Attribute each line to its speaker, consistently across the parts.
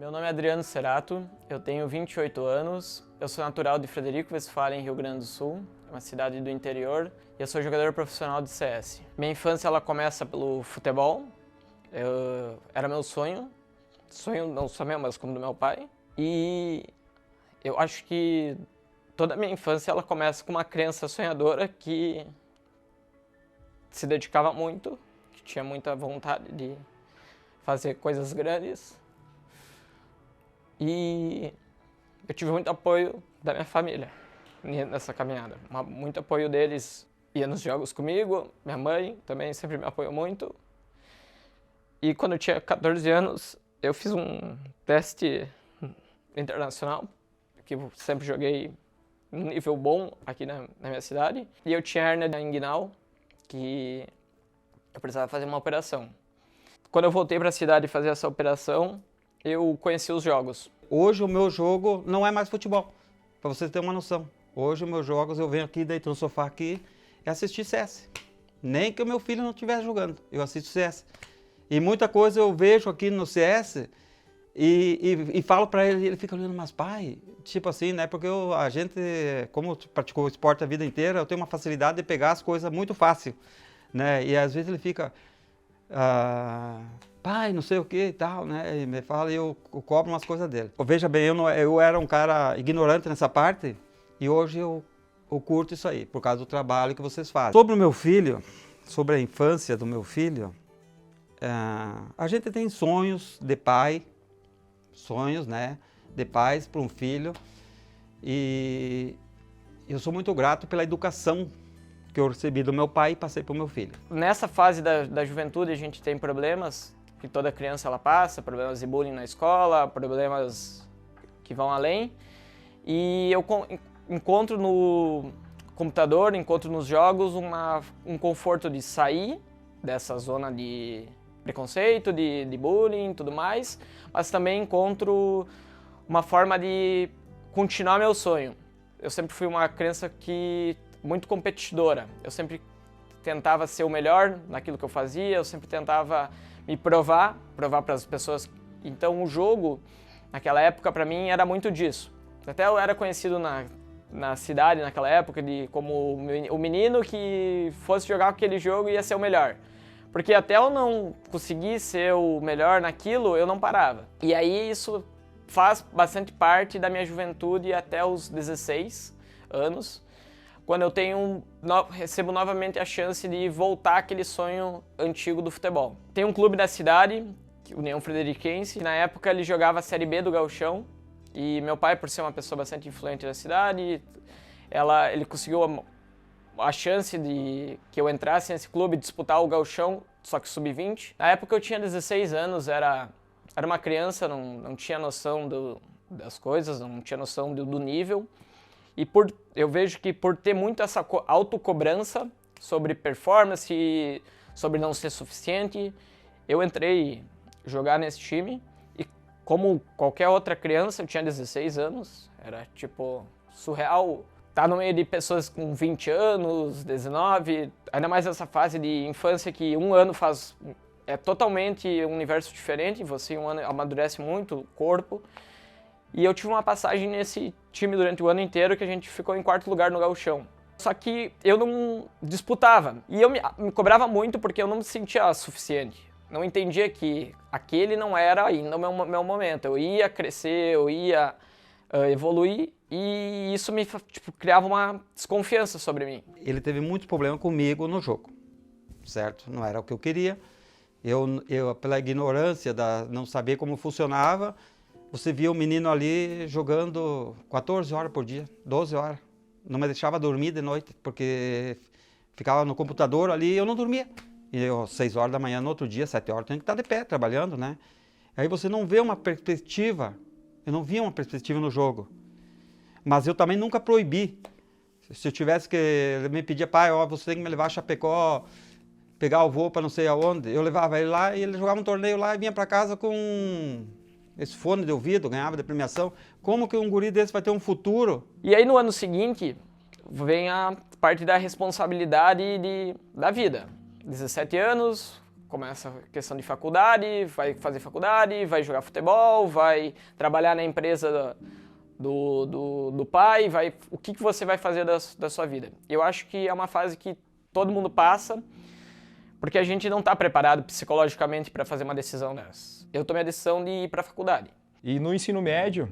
Speaker 1: Meu nome é Adriano Cerato, eu tenho 28 anos, eu sou natural de Frederico Westphalen, Rio Grande do Sul, é uma cidade do interior, e eu sou jogador profissional de CS. Minha infância ela começa pelo futebol, era meu sonho não só meu, mas como do meu pai, e eu acho que toda a minha infância ela começa com uma criança sonhadora que se dedicava muito, que tinha muita vontade de fazer coisas grandes. E eu tive muito apoio da minha família nessa caminhada. Muito apoio deles, ia nos jogos comigo, minha mãe também sempre me apoiou muito. E quando eu tinha 14 anos, eu fiz um teste internacional, que eu sempre joguei um nível bom aqui na minha cidade. E eu tinha hérnia inguinal, que eu precisava fazer uma operação. Quando eu voltei para a cidade fazer essa operação, eu conheci os jogos.
Speaker 2: Hoje o meu jogo não é mais futebol, para você ter uma noção. Hoje os meus jogos, eu venho aqui, deito no sofá aqui e assistir CS. Nem que o meu filho não estivesse jogando, eu assisto CS. E muita coisa eu vejo aqui no CS e falo para ele, ele fica olhando, mas pai, tipo assim, né? Porque a gente, como praticou esporte a vida inteira, eu tenho uma facilidade de pegar as coisas muito fácil, né? E às vezes ele fica... pai, não sei o que e tal, né? E me fala e eu cobro umas coisas dele. Veja bem, eu era um cara ignorante nessa parte e hoje eu curto isso aí, por causa do trabalho que vocês fazem. Sobre o meu filho, sobre a infância do meu filho, a gente tem sonhos de pai, né? De pais para um filho e eu sou muito grato pela educação que eu recebi do meu pai e passei para o meu filho.
Speaker 1: Nessa fase da juventude a gente tem problemas que toda criança ela passa, problemas de bullying na escola, problemas que vão além. E eu encontro no computador, encontro nos jogos um conforto de sair dessa zona de preconceito, de bullying e tudo mais, mas também encontro uma forma de continuar meu sonho. Eu sempre fui uma criança muito competidora. Eu sempre tentava ser o melhor naquilo que eu fazia, eu sempre tentava me provar para as pessoas. Então o jogo, naquela época, para mim, era muito disso. Até eu era conhecido na cidade, naquela época, como o menino que fosse jogar aquele jogo ia ser o melhor. Porque até eu não conseguir ser o melhor naquilo, eu não parava. E aí isso faz bastante parte da minha juventude até os 16 anos, quando eu recebo novamente a chance de voltar àquele sonho antigo do futebol. Tem um clube da cidade, União Frederiquense, que na época ele jogava a Série B do Gauchão, e meu pai, por ser uma pessoa bastante influente na cidade, ele conseguiu a chance de que eu entrasse nesse clube e disputar o Gauchão, só que sub-20. Na época eu tinha 16 anos, era uma criança, não tinha noção das coisas, não tinha noção do nível. E eu vejo que por ter muito essa autocobrança sobre performance, sobre não ser suficiente, eu entrei jogar nesse time e como qualquer outra criança, eu tinha 16 anos, era tipo surreal estar no meio de pessoas com 20 anos, 19, ainda mais nessa fase de infância que um ano é totalmente um universo diferente, você em um ano amadurece muito o corpo. E eu tive uma passagem nesse time durante o ano inteiro que a gente ficou em 4º lugar no Gauchão. Só que eu não disputava. E eu me cobrava muito porque eu não me sentia suficiente. Não entendia que aquele não era ainda o meu momento. Eu ia crescer, eu ia evoluir e isso me criava uma desconfiança sobre mim.
Speaker 2: Ele teve muito problema comigo no jogo, certo? Não era o que eu queria. Eu pela ignorância, não saber como funcionava, você via o menino ali jogando 14 horas por dia, 12 horas. Não me deixava dormir de noite, porque ficava no computador ali e eu não dormia. E eu, 6 horas da manhã, no outro dia, 7 horas, eu tenho que estar de pé, trabalhando, né? Aí você não vê uma perspectiva, eu não via uma perspectiva no jogo. Mas eu também nunca proibi. Se eu tivesse que, ele me pedia, pai, ó, você tem que me levar a Chapecó, pegar o voo para não sei aonde. Eu levava ele lá e ele jogava um torneio lá e vinha para casa com esse fone de ouvido, ganhava de premiação. Como que um guri desse vai ter um futuro?
Speaker 1: E aí no ano seguinte vem a parte da responsabilidade da vida. 17 anos, começa a questão de faculdade, vai fazer faculdade, vai jogar futebol, vai trabalhar na empresa do pai, o que você vai fazer da sua vida. Eu acho que é uma fase que todo mundo passa, porque a gente não está preparado psicologicamente para fazer uma decisão dessa. Eu tomei a decisão de ir para a faculdade.
Speaker 3: E no ensino médio,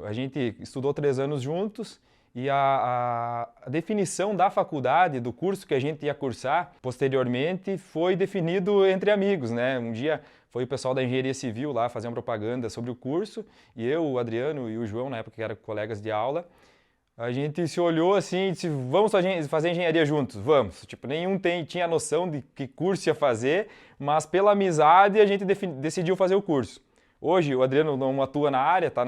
Speaker 3: a gente estudou 3 anos juntos e a definição da faculdade, do curso que a gente ia cursar posteriormente, foi definido entre amigos, né? Um dia foi o pessoal da engenharia civil lá fazer uma propaganda sobre o curso e eu, o Adriano e o João, na época que eram colegas de aula, a gente se olhou assim e disse, vamos fazer engenharia juntos, vamos. Tipo, nenhum tinha noção de que curso ia fazer, mas pela amizade a gente decidiu fazer o curso. Hoje o Adriano não atua na área, está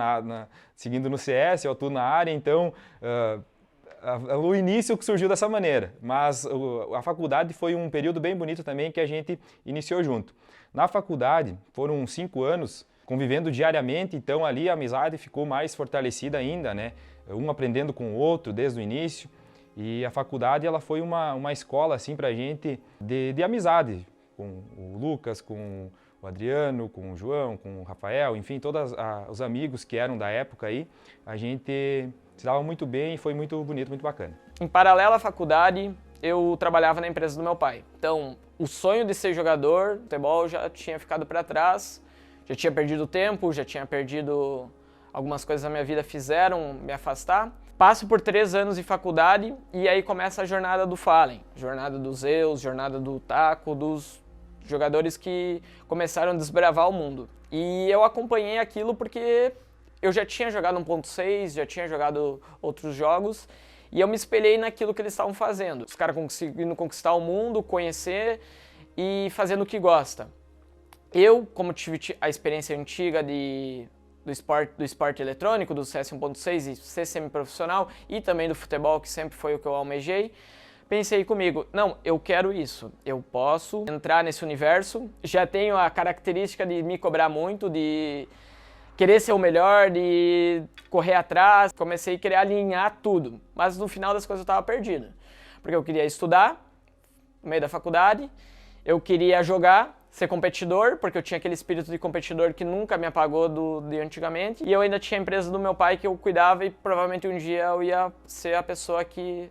Speaker 3: seguindo no CS, eu atuo na área, então o início que surgiu dessa maneira. Mas a faculdade foi um período bem bonito também que a gente iniciou junto. Na faculdade foram 5 anos convivendo diariamente, então ali a amizade ficou mais fortalecida ainda, né? Um aprendendo com o outro desde o início. E a faculdade ela foi uma escola assim, para a gente de amizade, com o Lucas, com o Adriano, com o João, com o Rafael, enfim, todos os amigos que eram da época aí, a gente se dava muito bem e foi muito bonito, muito bacana.
Speaker 1: Em paralelo à faculdade, eu trabalhava na empresa do meu pai. Então, o sonho de ser jogador de futebol já tinha ficado para trás, já tinha perdido tempo, já tinha perdido algumas coisas da minha vida, fizeram me afastar. Passo por 3 anos de faculdade e aí começa a jornada do Fallen, jornada do Zeus, jornada do Taco, dos jogadores que começaram a desbravar o mundo. E eu acompanhei aquilo porque eu já tinha jogado 1.6, já tinha jogado outros jogos, e eu me espelhei naquilo que eles estavam fazendo. Os caras conseguindo conquistar o mundo, conhecer e fazendo o que gosta. Eu, como tive a experiência antiga do esporte eletrônico, do CS 1.6 e ser semi-profissional, e também do futebol, que sempre foi o que eu almejei, pensei comigo, não, eu quero isso, eu posso entrar nesse universo, já tenho a característica de me cobrar muito, de querer ser o melhor, de correr atrás, comecei a querer alinhar tudo, mas no final das coisas eu estava perdido, porque eu queria estudar no meio da faculdade, eu queria jogar, ser competidor, porque eu tinha aquele espírito de competidor que nunca me apagou de antigamente, e eu ainda tinha a empresa do meu pai que eu cuidava e provavelmente um dia eu ia ser a pessoa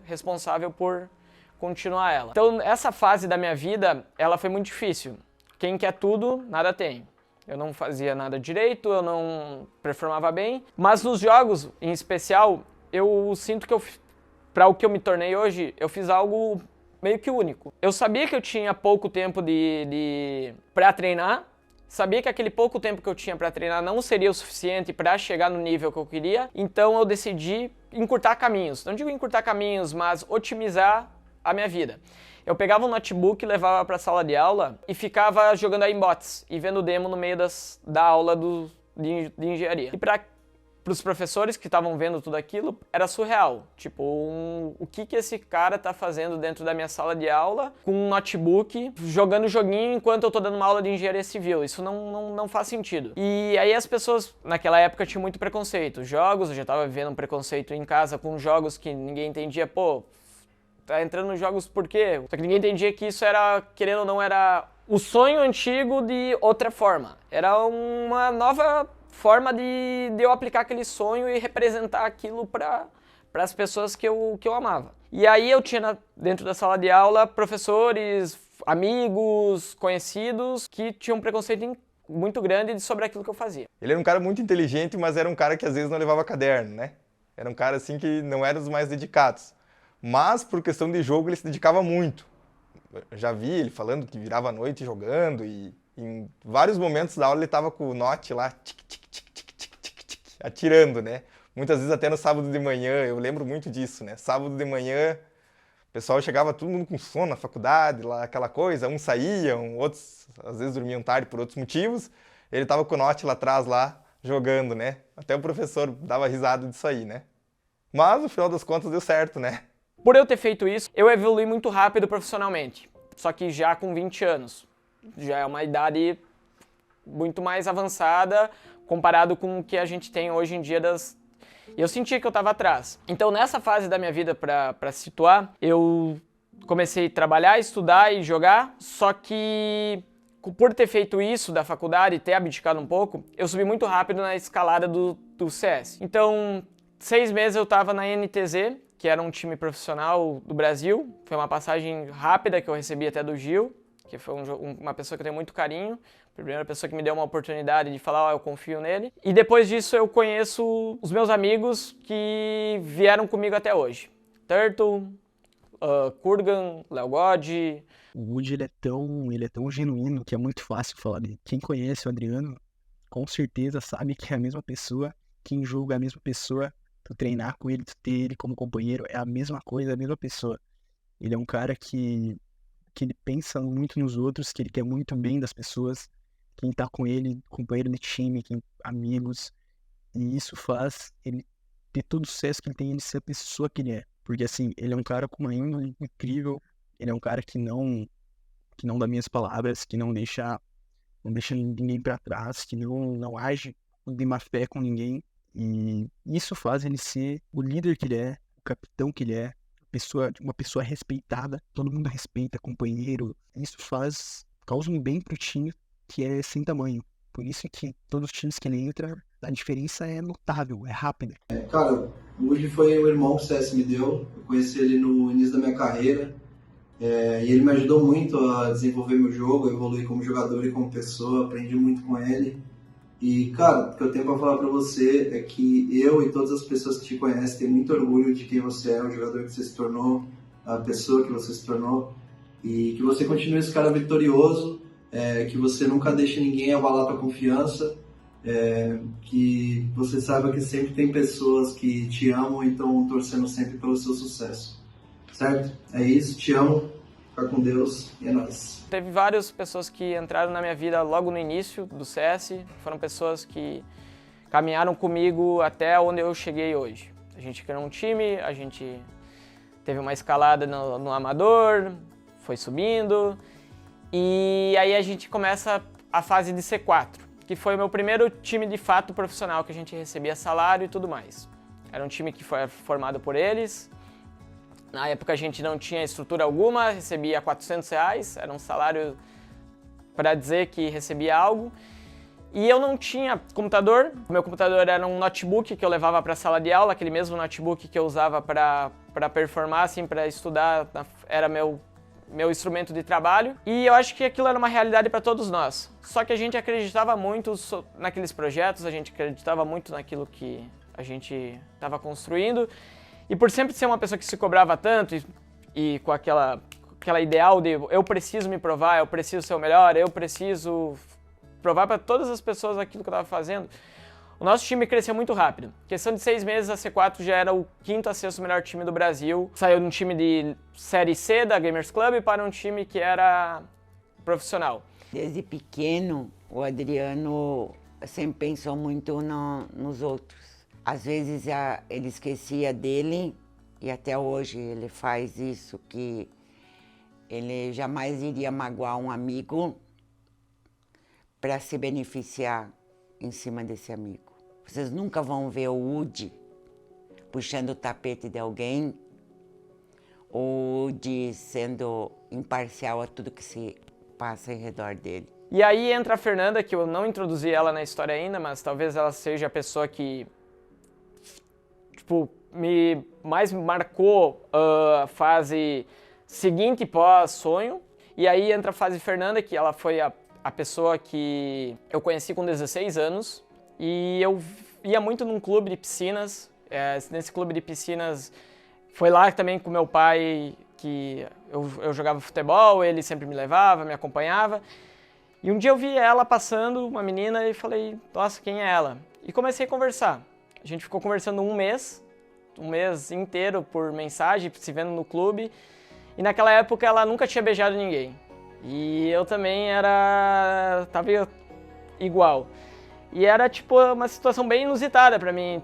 Speaker 1: responsável por continuar ela. Então essa fase da minha vida, ela foi muito difícil. Quem quer tudo, nada tem. Eu não fazia nada direito, eu não performava bem, mas nos jogos, em especial, eu sinto que para o que eu me tornei hoje, eu fiz algo meio que único. Eu sabia que eu tinha pouco tempo para treinar, sabia que aquele pouco tempo que eu tinha para treinar não seria o suficiente para chegar no nível que eu queria, então eu decidi encurtar caminhos. Não digo encurtar caminhos, mas otimizar a minha vida. Eu pegava um notebook, levava para a sala de aula e ficava jogando aimbots e vendo demo no meio da aula de engenharia. E para os professores que estavam vendo tudo aquilo, era surreal. Tipo, o que esse cara tá fazendo dentro da minha sala de aula com um notebook, jogando joguinho enquanto eu tô dando uma aula de engenharia civil. Isso não faz sentido. E aí as pessoas, naquela época, tinham muito preconceito. Jogos, eu já tava vivendo um preconceito em casa com jogos que ninguém entendia. Pô, tá entrando nos jogos por quê? Só que ninguém entendia que isso era, querendo ou não, era o sonho antigo de outra forma. Era uma nova forma de eu aplicar aquele sonho e representar aquilo para as pessoas que eu amava. E aí eu tinha dentro da sala de aula professores, amigos, conhecidos que tinham um preconceito muito grande sobre aquilo que eu fazia.
Speaker 4: Ele era um cara muito inteligente, mas era um cara que às vezes não levava caderno, né? Era um cara assim que não era dos mais dedicados. Mas por questão de jogo ele se dedicava muito. Eu já vi ele falando que virava a noite jogando e em vários momentos da aula ele estava com o note lá, atirando, né? Muitas vezes até no sábado de manhã, eu lembro muito disso, né? Sábado de manhã, o pessoal chegava todo mundo com sono na faculdade, lá aquela coisa, uns saíam, outros às vezes dormiam tarde por outros motivos. Ele estava com o note lá atrás, lá, jogando, né? Até o professor dava risada disso aí, né? Mas no final das contas deu certo, né?
Speaker 1: Por eu ter feito isso, eu evolui muito rápido profissionalmente, só que já com 20 anos. Já é uma idade muito mais avançada comparado com o que a gente tem hoje em dia E eu sentia que eu estava atrás. Então nessa fase da minha vida, para situar, eu comecei a trabalhar, estudar e jogar, só que por ter feito isso da faculdade e ter abdicado um pouco, eu subi muito rápido na escalada do CS. Então, 6 meses eu estava na NTZ, que era um time profissional do Brasil. Foi uma passagem rápida que eu recebi até do Gil, que foi uma pessoa que eu tenho muito carinho. A primeira pessoa que me deu uma oportunidade de falar, eu confio nele. E depois disso eu conheço os meus amigos que vieram comigo até hoje. Turtle, Kurgan, Léo God.
Speaker 5: O Woody, ele é tão genuíno que é muito fácil falar dele. Quem conhece o Adriano, com certeza sabe que é a mesma pessoa. Quem julga é a mesma pessoa. Tu treinar com ele, tu ter ele como companheiro, é a mesma coisa, é a mesma pessoa. Ele é um cara que ele pensa muito nos outros, que ele quer muito bem das pessoas. Quem tá com ele, companheiro de time, amigos. E isso faz ele ter todo o sucesso que ele tem, ele ser a pessoa que ele é. Porque assim, ele é um cara com uma índole incrível. Ele é um cara que não dá minhas palavras, que não deixa ninguém para trás, que não age de má fé com ninguém. E isso faz ele ser o líder que ele é, o capitão que ele é, uma pessoa respeitada, todo mundo respeita, companheiro. Isso causa um bem pro time que é sem tamanho. Por isso que todos os times que ele entra, a diferença é notável, é rápida.
Speaker 6: Cara, o Woody foi o irmão que o CS me deu. Eu conheci ele no início da minha carreira. E ele me ajudou muito a desenvolver meu jogo, a evoluir como jogador e como pessoa, aprendi muito com ele. E, cara, o que eu tenho pra falar pra você é que eu e todas as pessoas que te conhecem têm muito orgulho de quem você é, o jogador que você se tornou, a pessoa que você se tornou, e que você continue esse cara vitorioso, que você nunca deixe ninguém abalar tua confiança, que você saiba que sempre tem pessoas que te amam e estão torcendo sempre pelo seu sucesso. Certo? É isso, te amo, fica com Deus e é nóis.
Speaker 1: Teve várias pessoas que entraram na minha vida logo no início do CS, foram pessoas que caminharam comigo até onde eu cheguei hoje. A gente criou um time, a gente teve uma escalada no amador, foi subindo, e aí a gente começa a fase de C4, que foi o meu primeiro time de fato profissional, que a gente recebia salário e tudo mais. Era um time que foi formado por eles. Na época a gente não tinha estrutura alguma, recebia R$400, era um salário para dizer que recebia algo. E eu não tinha computador, o meu computador era um notebook que eu levava para a sala de aula, aquele mesmo notebook que eu usava para performar, assim, para estudar, era meu instrumento de trabalho. E eu acho que aquilo era uma realidade para todos nós. Só que a gente acreditava muito naqueles projetos, a gente acreditava muito naquilo que a gente estava construindo. E por sempre ser uma pessoa que se cobrava tanto e com aquela ideal de eu preciso me provar, eu preciso ser o melhor, eu preciso provar para todas as pessoas aquilo que eu estava fazendo, o nosso time cresceu muito rápido. Em questão de 6 meses, a C4 já era o 5º a 6º melhor time do Brasil. Saiu de um time de Série C da Gamers Club para um time que era profissional.
Speaker 7: Desde pequeno, o Adriano sempre pensou muito nos outros. Às vezes ele esquecia dele e até hoje ele faz isso, que ele jamais iria magoar um amigo para se beneficiar em cima desse amigo. Vocês nunca vão ver o Woody puxando o tapete de alguém ou de sendo imparcial a tudo que se passa em redor dele.
Speaker 1: E aí entra a Fernanda, que eu não introduzi ela na história ainda, mas talvez ela seja a pessoa que me mais marcou a fase seguinte pós-sonho. E aí entra a fase Fernanda, que ela foi a pessoa que eu conheci com 16 anos. E eu ia muito num clube de piscinas. Nesse clube de piscinas, foi lá também com meu pai que eu jogava futebol, ele sempre me levava, me acompanhava. E um dia eu vi ela passando, uma menina, e falei, nossa, quem é ela? E comecei a conversar. A gente ficou conversando um mês inteiro por mensagem, se vendo no clube. E naquela época ela nunca tinha beijado ninguém. E eu também tava igual. E era uma situação bem inusitada pra mim,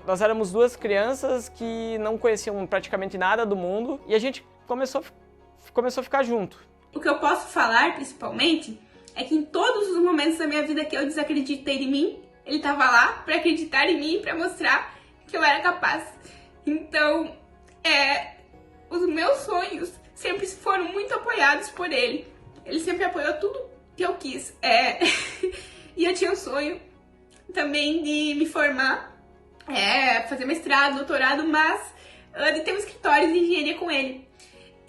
Speaker 1: nós éramos 2 crianças que não conheciam praticamente nada do mundo e a gente começou a ficar junto.
Speaker 8: O que eu posso falar, principalmente, é que em todos os momentos da minha vida que eu desacreditei em mim, ele estava lá para acreditar em mim, para mostrar que eu era capaz. Então, os meus sonhos sempre foram muito apoiados por ele. Ele sempre apoiou tudo que eu quis. E eu tinha um sonho também de me formar, fazer mestrado, doutorado, mas de ter um escritório de engenharia com ele.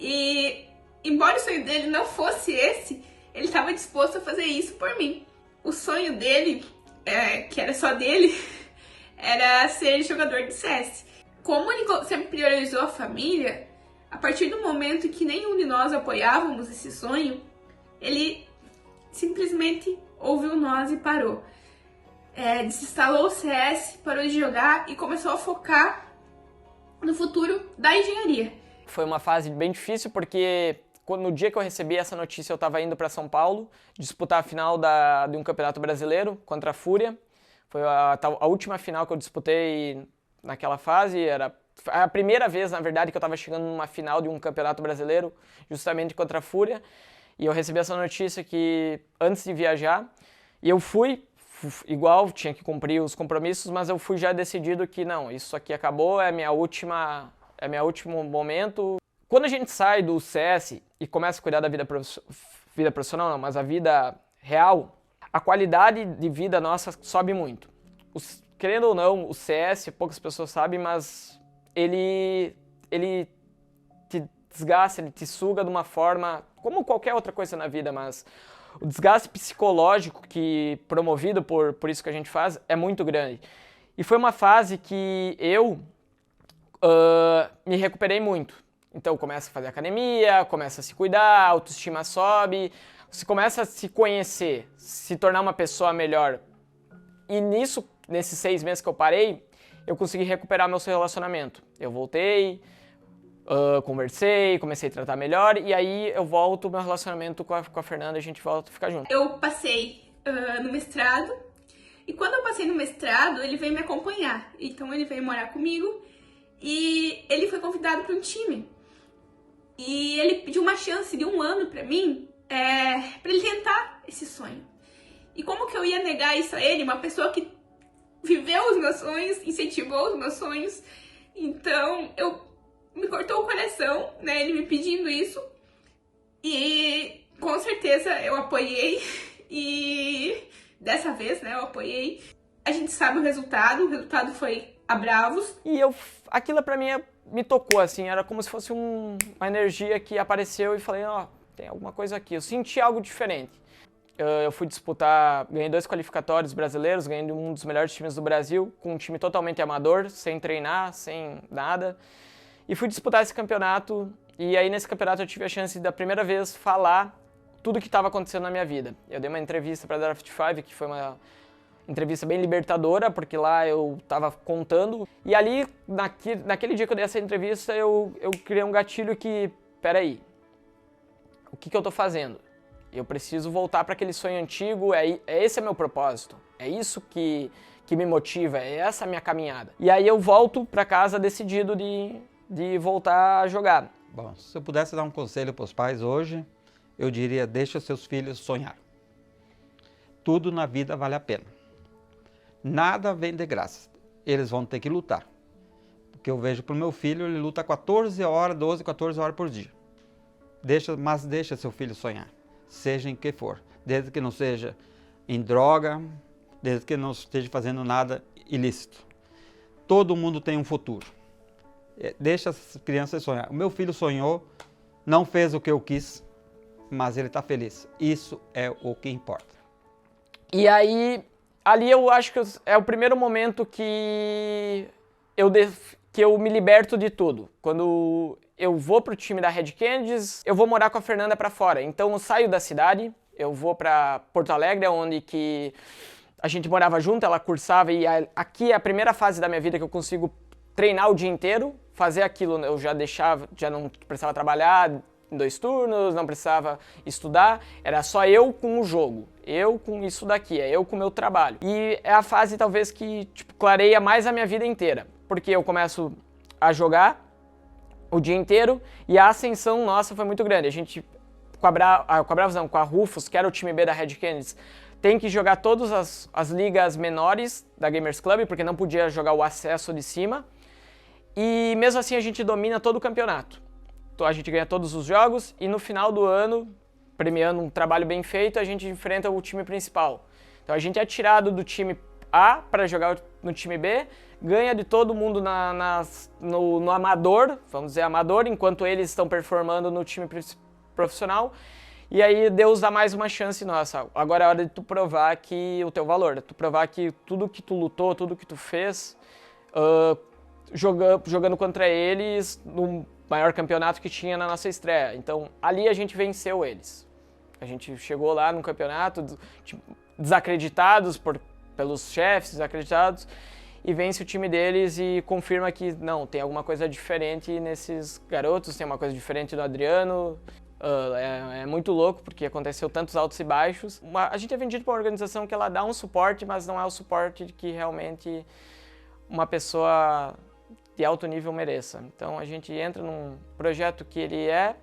Speaker 8: E, embora o sonho dele não fosse esse, ele estava disposto a fazer isso por mim. O sonho dele, que era só dele, era ser jogador de CS. Como ele sempre priorizou a família, a partir do momento que nenhum de nós apoiávamos esse sonho, ele simplesmente ouviu nós e parou. Desinstalou o CS, parou de jogar e começou a focar no futuro da engenharia.
Speaker 1: Foi uma fase bem difícil porque no dia que eu recebi essa notícia eu estava indo para São Paulo disputar a final de um campeonato brasileiro contra a Fúria. Foi a última final que eu disputei naquela fase, era a primeira vez, na verdade, que eu estava chegando numa final de um campeonato brasileiro, justamente contra a Fúria. E eu recebi essa notícia que antes de viajar, e eu fui, igual, tinha que cumprir os compromissos, mas eu fui já decidido que não, isso aqui acabou, é meu último momento. Quando a gente sai do CS e começa a cuidar da vida profissional, não, mas a vida real, a qualidade de vida nossa sobe muito. Querendo ou não, o CS, poucas pessoas sabem, mas ele te desgasta, ele te suga de uma forma, como qualquer outra coisa na vida, mas o desgaste psicológico promovido por isso que a gente faz é muito grande. E foi uma fase que eu me recuperei muito. Então começa a fazer academia, começa a se cuidar, a autoestima sobe, você começa a se conhecer, se tornar uma pessoa melhor. E nesses 6 meses que eu parei, eu consegui recuperar meu relacionamento. Eu voltei, conversei, comecei a tratar melhor, e aí eu volto meu relacionamento com a Fernanda, a gente volta a ficar junto.
Speaker 8: Eu passei no mestrado, e quando eu passei no mestrado, ele veio me acompanhar. Então ele veio morar comigo, e ele foi convidado para um time. E ele pediu uma chance de 1 ano para mim, para ele tentar esse sonho. E como que eu ia negar isso a ele, uma pessoa que viveu os meus sonhos, incentivou os meus sonhos? Então, me cortou o coração, né, ele me pedindo isso. E com certeza eu apoiei. E dessa vez, né, eu apoiei. A gente sabe o resultado foi a Bravos.
Speaker 1: E aquilo pra mim me tocou, assim, era como se fosse uma energia que apareceu e falei, tem alguma coisa aqui. Eu senti algo diferente. Eu fui disputar, ganhei 2 qualificatórios brasileiros, ganhei um dos melhores times do Brasil, com um time totalmente amador, sem treinar, sem nada. E fui disputar esse campeonato, e aí nesse campeonato eu tive a chance de, da primeira vez, falar tudo o que estava acontecendo na minha vida. Eu dei uma entrevista para a Draft 5, que foi uma entrevista bem libertadora, porque lá eu estava contando. E ali, naquele dia que eu dei essa entrevista, eu criei um gatilho que, peraí, o que eu estou fazendo? Eu preciso voltar para aquele sonho antigo, esse é meu propósito, é isso que me motiva, é essa a minha caminhada. E aí eu volto para casa decidido de voltar a jogar.
Speaker 2: Bom, se eu pudesse dar um conselho para os pais hoje, eu diria, deixa seus filhos sonhar. Tudo na vida vale a pena. Nada vem de graça, eles vão ter que lutar. Porque eu vejo para o meu filho, ele luta 14 horas por dia. Mas deixa seu filho sonhar. Seja em que for, desde que não seja em droga, desde que não esteja fazendo nada ilícito. Todo mundo tem um futuro. Deixa as crianças sonhar. O meu filho sonhou, não fez o que eu quis, mas ele está feliz. Isso é o que importa.
Speaker 1: E aí, ali eu acho que é o primeiro momento que eu me liberto de tudo. Quando eu vou pro time da Red Canids, eu vou morar com a Fernanda para fora. Então eu saio da cidade, eu vou para Porto Alegre, onde que a gente morava junto, ela cursava, e aqui é a primeira fase da minha vida que eu consigo treinar o dia inteiro, fazer aquilo, eu já não precisava trabalhar em 2 turnos, não precisava estudar, era só eu com o jogo, eu com isso daqui, eu com o meu trabalho. E é a fase talvez que clareia mais a minha vida inteira, porque eu começo a jogar o dia inteiro e a ascensão nossa foi muito grande. A gente, com a Rufus, que era o time B da Red Canids, tem que jogar todas as ligas menores da Gamers Club, porque não podia jogar o acesso de cima. E mesmo assim a gente domina todo o campeonato. A gente ganha todos os jogos e no final do ano premiando um trabalho bem feito, a gente enfrenta o time principal. Então a gente é tirado do time A para jogar no time B, ganha de todo mundo no amador, vamos dizer amador, enquanto eles estão performando no time profissional. E aí Deus dá mais uma chance nossa. Agora é hora de tu provar que o teu valor, tu provar que tudo que tu lutou, tudo que tu fez, jogando contra eles no maior campeonato que tinha na nossa estreia. Então ali a gente venceu eles. A gente chegou lá no campeonato desacreditados pelos chefes, desacreditados, e vence o time deles e confirma que não, tem alguma coisa diferente nesses garotos, tem uma coisa diferente do Adriano. É muito louco porque aconteceu tantos altos e baixos. A gente é vendido para uma organização que ela dá um suporte, mas não é o suporte que realmente uma pessoa de alto nível mereça. Então a gente entra num projeto que ele é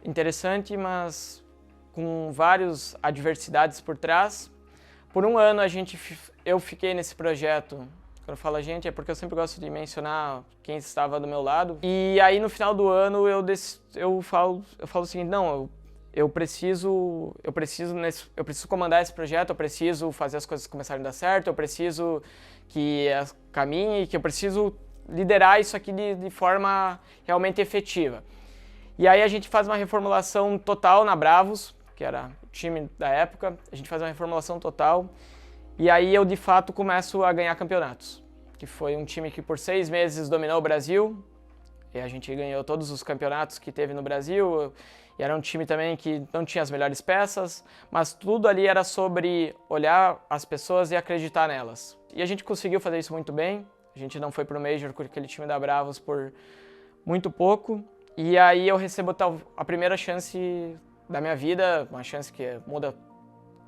Speaker 1: interessante, mas com várias adversidades por trás. Por um ano eu fiquei nesse projeto. Quando eu falo a gente é porque eu sempre gosto de mencionar quem estava do meu lado. E aí no final do ano eu falo o seguinte, não, eu preciso comandar esse projeto, eu preciso fazer as coisas começarem a dar certo, eu preciso que caminhe, que eu preciso liderar isso aqui de forma realmente efetiva. E aí a gente faz uma reformulação total na Bravos, que era o time da época, a gente faz uma reformulação total. E aí eu, de fato, começo a ganhar campeonatos, que foi um time que por 6 meses dominou o Brasil, e a gente ganhou todos os campeonatos que teve no Brasil, e era um time também que não tinha as melhores peças, mas tudo ali era sobre olhar as pessoas e acreditar nelas. E a gente conseguiu fazer isso muito bem, a gente não foi pro Major com aquele time da Bravos por muito pouco, e aí eu recebo a primeira chance da minha vida, uma chance que muda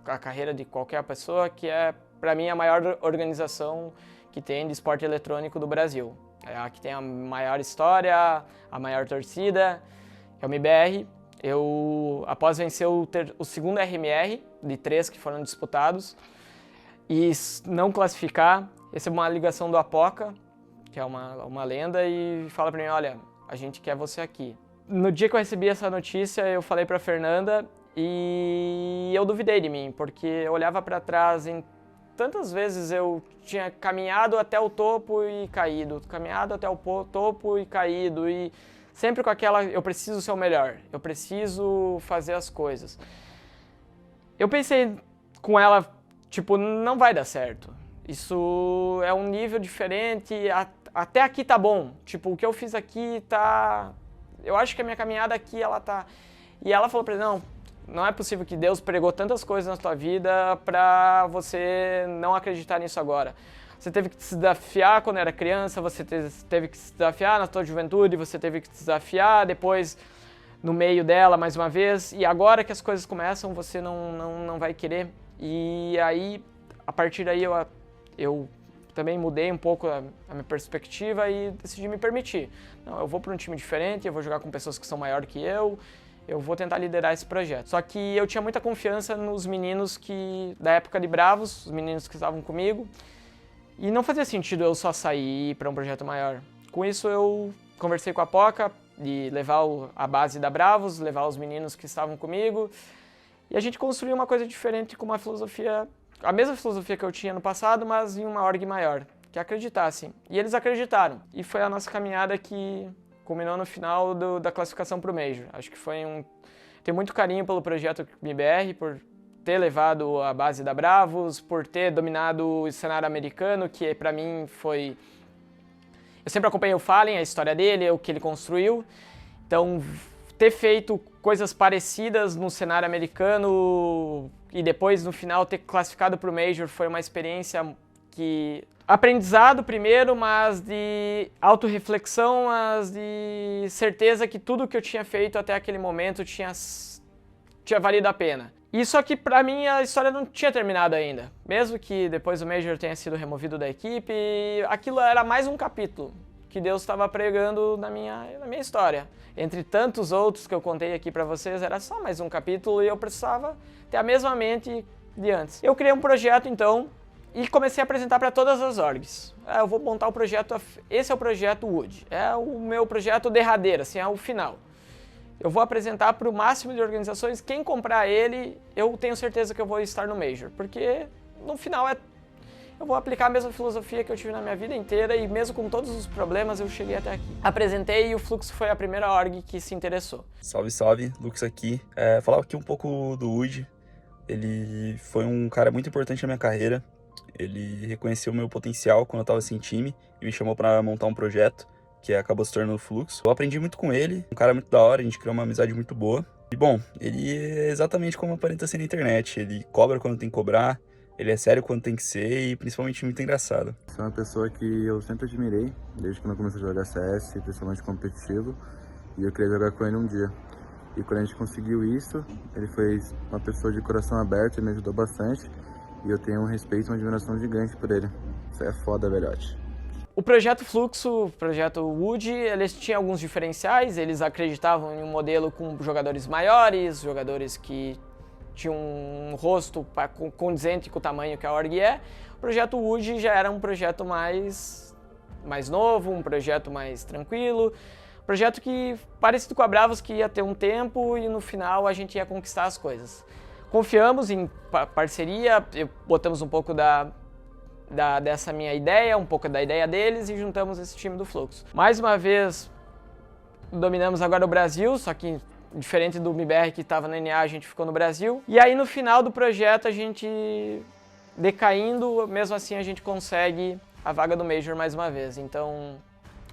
Speaker 1: a carreira de qualquer pessoa, que é, para mim, a maior organização que tem de esporte eletrônico do Brasil. É a que tem a maior história, a maior torcida, que é o MBR. Eu, após vencer o segundo RMR, de 3 que foram disputados, e não classificar, recebo uma ligação do Apoca, que é uma lenda, e fala para mim, olha, a gente quer você aqui. No dia que eu recebi essa notícia, eu falei para Fernanda, e eu duvidei de mim, porque eu olhava para trás em tantas vezes eu tinha caminhado até o topo e caído, caminhado até o topo e caído, e sempre com aquela, eu preciso ser o melhor, eu preciso fazer as coisas. Eu pensei com ela, tipo, não vai dar certo, isso é um nível diferente, até aqui tá bom, tipo, o que eu fiz aqui tá, eu acho que a minha caminhada aqui, ela tá, e ela falou pra mim, não é possível que Deus pregou tantas coisas na tua vida para você não acreditar nisso agora. Você teve que se desafiar quando era criança, você teve que se desafiar na tua juventude, você teve que se desafiar depois no meio dela mais uma vez, e agora que as coisas começam, você não vai querer. E aí, a partir daí, eu também mudei um pouco a minha perspectiva e decidi me permitir. Não, eu vou para um time diferente, eu vou jogar com pessoas que são maiores que eu vou tentar liderar esse projeto. Só que eu tinha muita confiança nos meninos da época de Bravos, os meninos que estavam comigo, e não fazia sentido eu só sair para um projeto maior. Com isso eu conversei com a Poca de levar a base da Bravos, levar os meninos que estavam comigo, e a gente construiu uma coisa diferente com uma filosofia, a mesma filosofia que eu tinha no passado, mas em uma org maior, que acreditassem. E eles acreditaram. E foi a nossa caminhada que culminou no final da classificação para o Major. Acho que tenho muito carinho pelo projeto MBR, por ter levado a base da Bravos, por ter dominado o cenário americano, que para mim foi... Eu sempre acompanhei o Fallen, a história dele, o que ele construiu. Então, ter feito coisas parecidas no cenário americano e depois, no final, ter classificado para o Major foi uma experiência que... Aprendizado primeiro, mas de autorreflexão, mas de certeza que tudo que eu tinha feito até aquele momento tinha valido a pena. E só que pra mim a história não tinha terminado ainda. Mesmo que depois o Major tenha sido removido da equipe, aquilo era mais um capítulo que Deus estava pregando na minha história. Entre tantos outros que eu contei aqui pra vocês, era só mais um capítulo e eu precisava ter a mesma mente de antes. Eu criei um projeto então, e comecei a apresentar para todas as orgs. Eu vou montar o projeto, esse é o projeto Wood, é o meu projeto derradeiro, assim, é o final. eu vou apresentar para o máximo de organizações. Quem comprar ele, eu tenho certeza que eu vou estar no Major, porque no final eu vou aplicar a mesma filosofia que eu tive na minha vida inteira e mesmo com todos os problemas eu cheguei até aqui. Apresentei e o Fluxo foi a primeira org que se interessou.
Speaker 9: Salve, salve, Lucas aqui. Falar aqui um pouco do Woody. Ele foi um cara muito importante na minha carreira. Ele reconheceu o meu potencial quando eu estava sem time e me chamou para montar um projeto que acabou se tornando o Fluxo. Eu aprendi muito com ele, um cara muito da hora, a gente criou uma amizade muito boa. E bom, ele é exatamente como aparenta ser na internet. Ele cobra quando tem que cobrar, ele é sério quando tem que ser e principalmente muito engraçado.
Speaker 10: É uma pessoa que eu sempre admirei, desde que eu comecei a jogar CS, principalmente competitivo, e eu queria jogar com ele um dia. E quando a gente conseguiu isso, ele foi uma pessoa de coração aberto e me ajudou bastante, e eu tenho um respeito e uma admiração gigante por ele. Isso é foda, velhote.
Speaker 1: O projeto Fluxo, o projeto Woody, eles tinham alguns diferenciais, eles acreditavam em um modelo com jogadores maiores, jogadores que tinham um rosto condizente com o tamanho que a org é. O projeto Woody já era um projeto mais novo, um projeto mais tranquilo, um projeto que parecido com a Bravos, que ia ter um tempo e no final a gente ia conquistar as coisas. Confiamos em parceria, botamos um pouco dessa minha ideia, um pouco da ideia deles e juntamos esse time do Fluxo. Mais uma vez, dominamos agora o Brasil, só que diferente do MIBR que estava na NA, a gente ficou no Brasil. E aí no final do projeto a gente decaindo, mesmo assim a gente consegue a vaga do Major mais uma vez. Então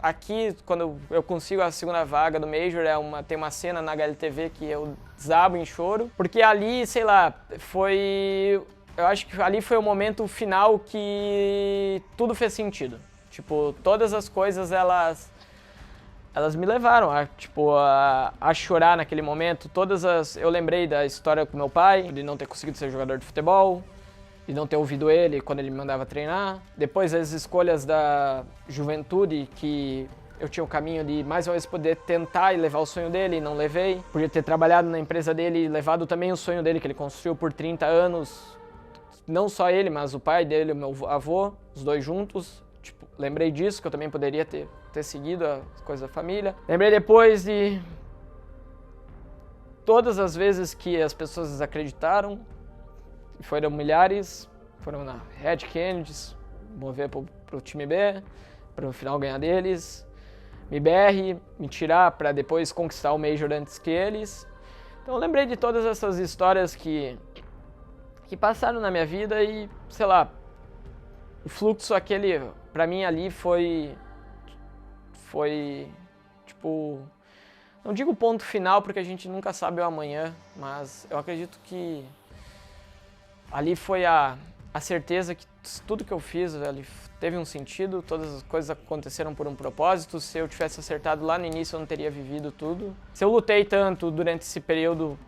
Speaker 1: aqui, quando eu consigo a segunda vaga do Major, tem uma cena na HLTV que eu desabo em choro, porque ali, sei lá, eu acho que ali foi o momento final que tudo fez sentido. Tipo, todas as coisas, elas me levaram a chorar naquele momento. Eu lembrei da história com meu pai, de não ter conseguido ser jogador de futebol, de não ter ouvido ele quando ele me mandava treinar. Depois as escolhas da juventude, que eu tinha o caminho de mais uma vez poder tentar e levar o sonho dele e não levei. Podia ter trabalhado na empresa dele e levado também o sonho dele que ele construiu por 30 anos. Não só ele, mas o pai dele, o meu avô, os dois juntos. Tipo, lembrei disso, que eu também poderia ter seguido as coisas da família. Lembrei depois de todas as vezes que as pessoas desacreditaram, foram milhares, foram na Red Kennedys, mover pro time B, para no final ganhar deles, MIBR, me tirar para depois conquistar o Major antes que eles. Então eu lembrei de todas essas histórias que passaram na minha vida e, sei lá, o Fluxo pra mim ali foi tipo, não digo ponto final porque a gente nunca sabe o amanhã, mas eu acredito que ali foi a certeza que tudo que eu fiz ali teve um sentido, todas as coisas aconteceram por um propósito. Se eu tivesse acertado lá no início, eu não teria vivido tudo. Se eu lutei tanto durante esse período,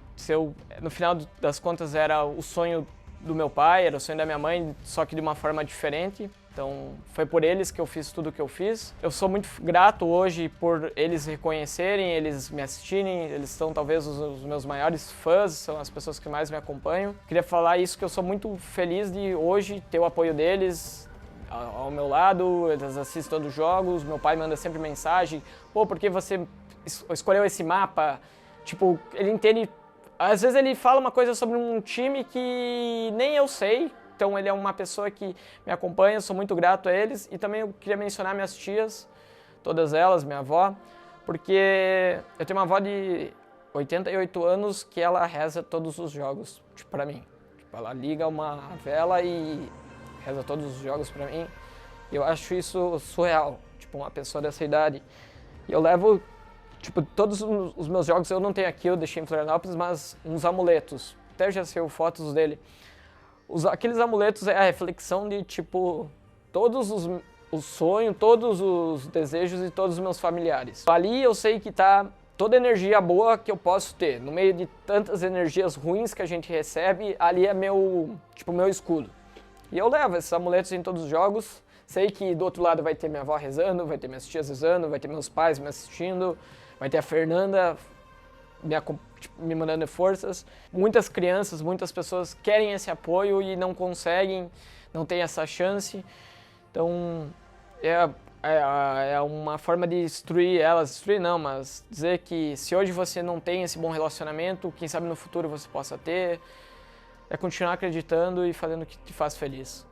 Speaker 1: no final das contas era o sonho do meu pai, era o sonho da minha mãe, só que de uma forma diferente. Então foi por eles que eu fiz tudo o que eu fiz. Eu sou muito grato hoje por eles reconhecerem, eles me assistirem, eles são talvez os meus maiores fãs, são as pessoas que mais me acompanham. Queria falar isso, que eu sou muito feliz de hoje ter o apoio deles ao meu lado, eles assistem todos os jogos, meu pai manda sempre mensagem, pô, por que você escolheu esse mapa? Tipo, ele entende, às vezes ele fala uma coisa sobre um time que nem eu sei. Então ele é uma pessoa que me acompanha, sou muito grato a eles. E também eu queria mencionar minhas tias, todas elas, minha avó, porque eu tenho uma avó de 88 anos que ela reza todos os jogos, tipo, pra mim. Tipo, ela liga uma vela e reza todos os jogos pra mim. E eu acho isso surreal, tipo, uma pessoa dessa idade. E eu levo, tipo, todos os meus jogos eu não tenho aqui, eu deixei em Florianópolis, mas uns amuletos. Até já saiu fotos dele. Aqueles amuletos é a reflexão de, tipo, todos os sonhos, todos os desejos de todos os meus familiares. Ali eu sei que tá toda a energia boa que eu posso ter. No meio de tantas energias ruins que a gente recebe, ali é meu escudo. E eu levo esses amuletos em todos os jogos. Sei que do outro lado vai ter minha avó rezando, vai ter minhas tias rezando, vai ter meus pais me assistindo, vai ter a Fernanda me mandando forças. Muitas crianças, muitas pessoas querem esse apoio e não conseguem, não têm essa chance. Então, é uma forma de destruir elas, destruir não, mas dizer que se hoje você não tem esse bom relacionamento, quem sabe no futuro você possa ter, é continuar acreditando e fazendo o que te faz feliz.